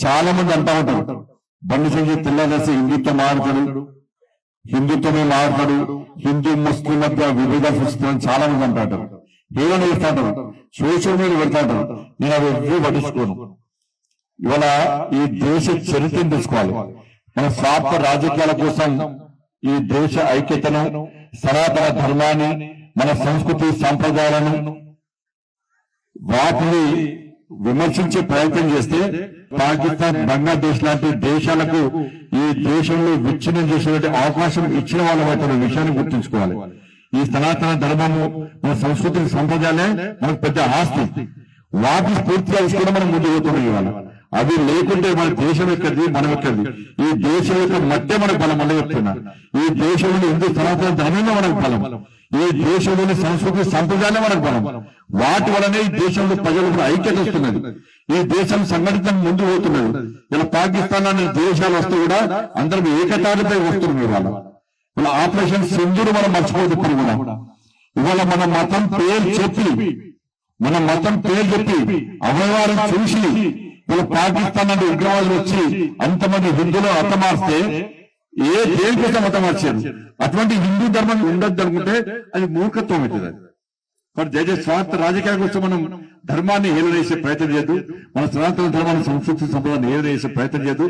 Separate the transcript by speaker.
Speaker 1: చాలా మంది అంటా ఉంటారు, బండి సంజయ్ తెల్లదశ హిందుత్వం మాట్లాడు, హిందుత్వమే మాట్లాడు, హిందూ ముస్లిం మధ్య విభేదాలు సృష్టించని చాలా మంది అంటారు, ఏమైనా వేస్తాంటారు, సోషల్ మీడియా పెడతాంటారు. నేను అవి ఎవ్వరూ పట్టించుకోను. ఇవాళ ఈ దేశ చరిత్రను తెలుసుకోవాలి. మన స్వార్థ రాజకీయాల కోసం ఈ దేశ ఐక్యతను, సనాతన ధర్మాన్ని, మన సంస్కృతి సంప్రదాయాలను వాటిని విమర్శించే ప్రయత్నం చేస్తే పాకిస్తాన్, బంగ్లాదేశ్ లాంటి దేశాలకు ఈ దేశంలో విచ్ఛిన్నం చేసేటువంటి అవకాశం ఇచ్చిన వాళ్ళ విషయాన్ని గుర్తుంచుకోవాలి. ఈ సనాతన ధర్మము, మన సంస్కృతి సంప్రదాయాలే మనకు పెద్ద ఆస్తి. వాటి స్ఫూర్తిగా కూడా మనం ముందుకు పోతున్నాం. ఇవాళ అవి లేకుంటే మన దేశం ఎక్కడిది, మనం ఎక్కడిది? ఈ దేశం యొక్క మధ్య మనకు బలం అలా చెప్తున్నా. ఈ దేశంలో హిందూ సనాతన ధర్మంలో మనకు బలం, ఈ దేశంలోని సంస్కృతి సంప్రదాయాలే మనకు బలం. వాటి వలనే ఈ దేశంలో ప్రజలకు ఐక్యత వస్తున్నది. ఈ దేశం సంఘటితం ముందు పోతున్నది. ఇలా పాకిస్తాన్ అనే దేశాలు వస్తూ కూడా అందరం ఏకతాటిపై వస్తున్నారు. ఇవాళ ఆపరేషన్ సింధూర్ మనం మర్చిపోదు. ఇప్పుడు కూడా ఇవాళ మన మతం పేరు చెప్పి అవయవారం చూసి ఇలా పాకిస్తాన్ అంటే ఉగ్రవాదులు వచ్చి అంతమంది హిందువులు హతమార్స్తే ఏ దేని కోసం హతమార్చారు? అటువంటి హిందూ ధర్మం ఉండద్దు అనుకుంటే అది మూర్ఖత్వం అవుతుంది. మరి దయచేసి స్వార్థ రాజకీయాల కోసం మనం ధర్మాన్ని హేళన చేసే ప్రయత్నం చేయదు, మన సనాతన ధర్మాన్ని, సంస్కృతి సంప్రదాయాన్ని హేళన చేసే ప్రయత్నం చేయదు.